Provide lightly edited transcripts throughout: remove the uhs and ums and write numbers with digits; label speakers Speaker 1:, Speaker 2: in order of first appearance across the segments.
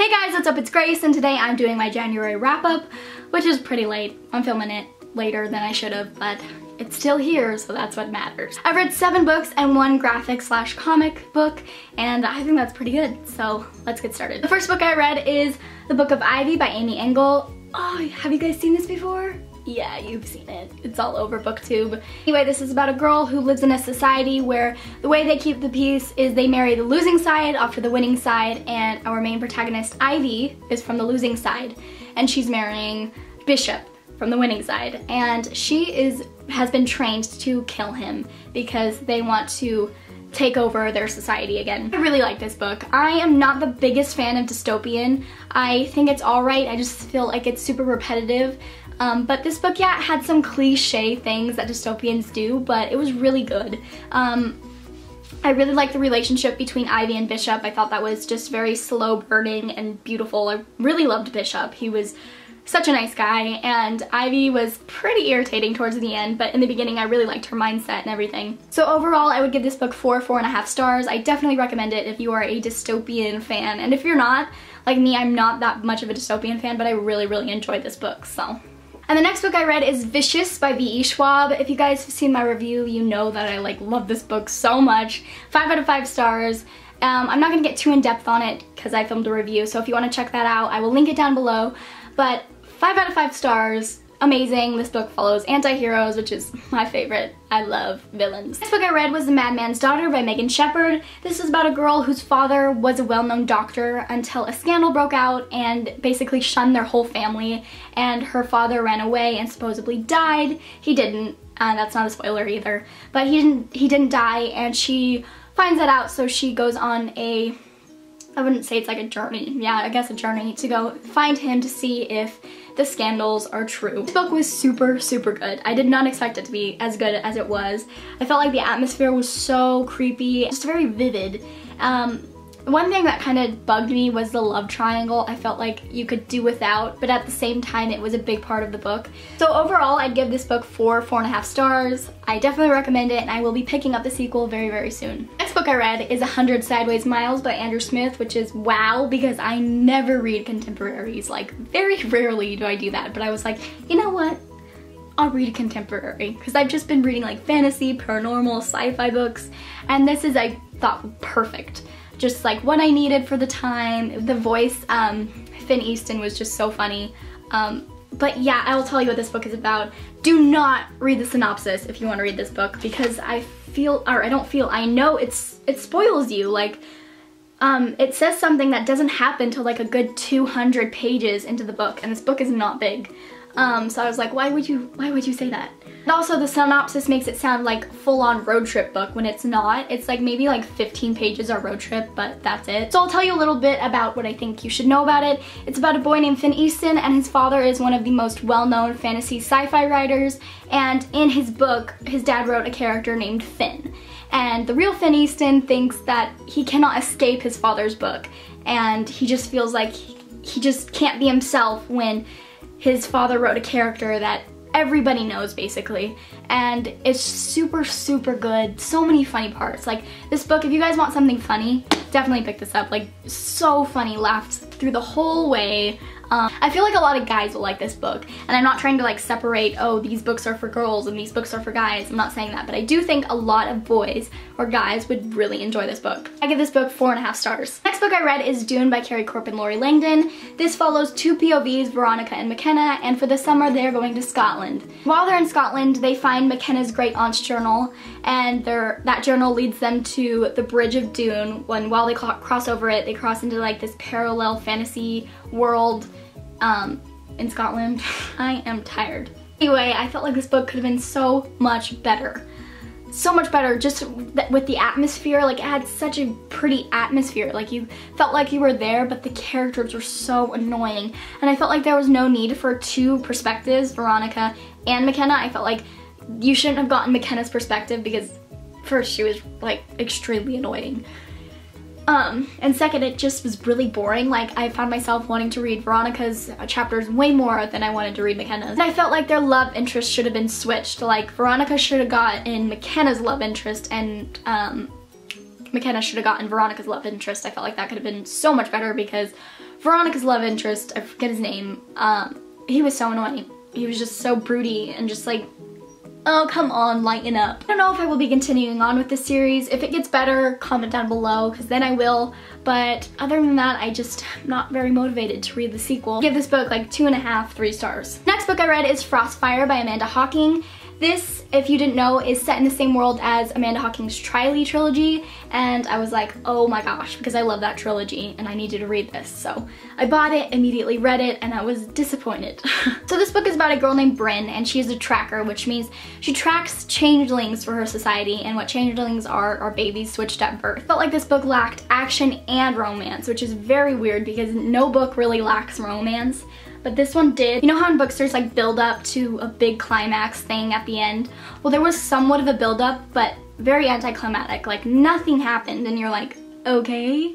Speaker 1: Hey guys, what's up? It's Grace, and today I'm doing my January wrap-up, which is pretty late. I'm filming it later than I should have, but it's still here, so that's what matters. I've read 7 books and 1 graphic/comic book, and I think that's pretty good, so let's get started. The first book I read is The Book of Ivy by Amy Engel. Oh, have you guys seen this before? Yeah, you've seen it. It's all over BookTube. Anyway, this is about a girl who lives in a society where the way they keep the peace is they marry the losing side off to the winning side, and our main protagonist, Ivy, is from the losing side, and she's marrying Bishop from the winning side, and she has been trained to kill him because they want to take over their society again. I really like this book. I am not the biggest fan of dystopian. I think it's alright, I just feel like it's super repetitive. But this book, yeah, had some cliche things that dystopians do, but it was really good. I really liked the relationship between Ivy and Bishop. I thought that was just very slow burning and beautiful. I really loved Bishop. He was such a nice guy, and Ivy was pretty irritating towards the end, but in the beginning I really liked her mindset and everything. So overall, I would give this book 4.5 stars. I definitely recommend it if you are a dystopian fan, and if you're not, like me, I'm not that much of a dystopian fan, but I really enjoyed this book, so. And the next book I read is Vicious by V.E. Schwab. If you guys have seen my review, you know that I love this book so much. 5 out of 5 stars. I'm not gonna get too in-depth on it because I filmed a review, so if you want to check that out, I will link it down below. But 5 out of 5 stars, amazing. This book follows anti-heroes, which is my favorite. I love villains. The next book I read was The Madman's Daughter by Megan Shepherd. This is about a girl whose father was a well-known doctor until a scandal broke out and basically shunned their whole family, and her father ran away and supposedly died. He didn't, that's not a spoiler either, but he didn't die, and she finds that out, so she goes on a, I wouldn't say it's like a journey, yeah, I guess a journey to go find him to see if the scandals are true. This book was super good. I did not expect it to be as good as it was. I felt like the atmosphere was so creepy, just very vivid. One thing that kind of bugged me was the love triangle. I felt like you could do without, but at the same time it was a big part of the book. So overall, I'd give this book 4.5 stars. I definitely recommend it, and I will be picking up the sequel very soon. Next book I read is 100 Sideways Miles by Andrew Smith, which is wow, because I never read contemporaries. Like, very rarely do I do that, but I was like, you know what? I'll read a contemporary, because I've just been reading like fantasy, paranormal, sci-fi books, and this is, I thought, perfect. Just like what I needed for the time. The voice, Finn Easton was just so funny. But yeah, I will tell you what this book is about. Do not read the synopsis if you want to read this book, because I know it spoils you. Like, it says something that doesn't happen till like a good 200 pages into the book, and this book is not big. So I was like, why would you say that? And also the synopsis makes it sound like full-on road trip book when it's not. It's like maybe like 15 pages are road trip, but that's it. So I'll tell you a little bit about what I think you should know about it. It's about a boy named Finn Easton, and his father is one of the most well-known fantasy sci-fi writers, and in his book, his dad wrote a character named Finn. And the real Finn Easton thinks that he cannot escape his father's book, and he just feels like he just can't be himself when his father wrote a character that everybody knows, basically. And it's super good. So many funny parts. Like, this book, if you guys want something funny, definitely pick this up. Like, so funny. Laughed through the whole way. I feel like a lot of guys will like this book, and I'm not trying to like separate, oh, these books are for girls and these books are for guys. I'm not saying that, but I do think a lot of boys or guys would really enjoy this book. I give this book 4.5 stars. Next book I read is Dune by Carrie Corp and Lori Langdon. This follows 2 POVs, Veronica and McKenna, and for the summer they're going to Scotland. While they're in Scotland, they find McKenna's great aunt's journal, and that journal leads them to the Bridge of Dune. While they cross over it, they cross into like this parallel fantasy world in Scotland. I am tired. Anyway, I felt like this book could have been so much better. So much better, just with the atmosphere. Like, it had such a pretty atmosphere. Like, you felt like you were there, but the characters were so annoying. And I felt like there was no need for 2 perspectives, Veronica and McKenna. I felt like you shouldn't have gotten McKenna's perspective because first, she was like extremely annoying. And second, it just was really boring. Like, I found myself wanting to read Veronica's chapters way more than I wanted to read McKenna's. And I felt like their love interest should have been switched. Like, Veronica should have gotten McKenna's love interest, and McKenna should have gotten Veronica's love interest. I felt like that could have been so much better because Veronica's love interest, I forget his name, he was so annoying. He was just so broody and just like, oh, come on, lighten up. I don't know if I will be continuing on with this series. If it gets better, comment down below, because then I will. But other than that, I just am not very motivated to read the sequel. I give this book like 2.5, 3 stars. Next book I read is Frostfire by Amanda Hocking. This, if you didn't know, is set in the same world as Amanda Hocking's Triley trilogy, and I was like, oh my gosh, because I love that trilogy and I needed to read this. So I bought it, immediately read it, and I was disappointed. So this book is about a girl named Bryn, and she is a tracker, which means she tracks changelings for her society, and what changelings are babies switched at birth. Felt like this book lacked action and romance, which is very weird because no book really lacks romance. But this one did. You know how in books there's like build up to a big climax thing at the end? Well, there was somewhat of a build up, but very anticlimactic. Like nothing happened and you're like, okay,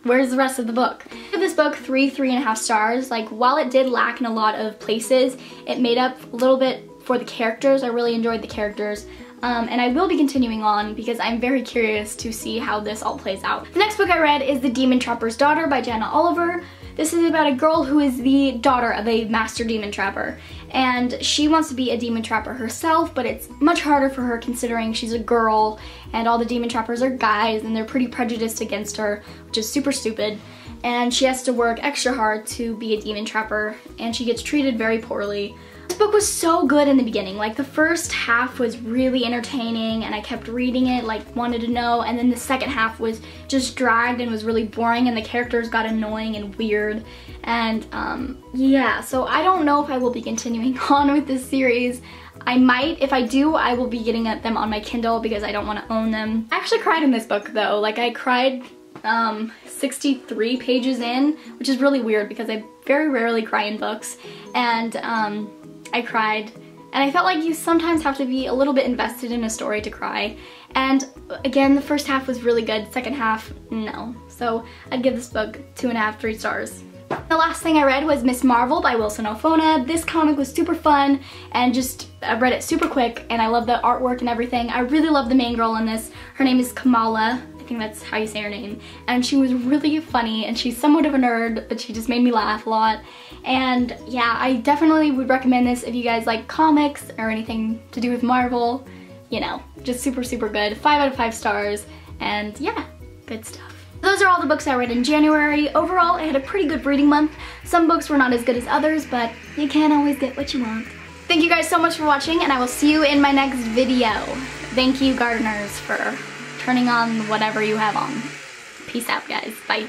Speaker 1: where's the rest of the book? I give this book 3.5 stars. Like while it did lack in a lot of places, it made up a little bit for the characters. I really enjoyed the characters. And I will be continuing on because I'm very curious to see how this all plays out. The next book I read is The Demon Trapper's Daughter by Jana Oliver. This is about a girl who is the daughter of a master demon trapper, and she wants to be a demon trapper herself, but it's much harder for her considering she's a girl and all the demon trappers are guys and they're pretty prejudiced against her, which is super stupid. And she has to work extra hard to be a demon trapper, and she gets treated very poorly. This book was so good in the beginning. Like the first half was really entertaining and I kept reading it, like wanted to know, and then the second half was just dragged and was really boring and the characters got annoying and weird. And yeah, so I don't know if I will be continuing on with this series. I might. If I do, I will be getting them on my Kindle because I don't want to own them. I actually cried in this book though. Like I cried 63 pages in, which is really weird because I very rarely cry in books. And I cried, and I felt like you sometimes have to be a little bit invested in a story to cry. And again, the first half was really good, second half, no. So I'd give this book 2.5, 3 stars. The last thing I read was Miss Marvel by Wilson Ofona. This comic was super fun and just, I read it super quick and I love the artwork and everything. I really love the main girl in this. Her name is Kamala. I think that's how you say her name, and she was really funny and she's somewhat of a nerd, but she just made me laugh a lot. And yeah, I definitely would recommend this if you guys like comics or anything to do with Marvel. You know, just super good. 5 out of 5 stars, and yeah, good stuff. Those are all the books I read in January. Overall, I had a pretty good reading month. Some books were not as good as others, but you can't always get what you want. Thank you guys so much for watching, and I will see you in my next video. Thank you, gardeners, for turning on whatever you have on. Peace out, guys. Bye.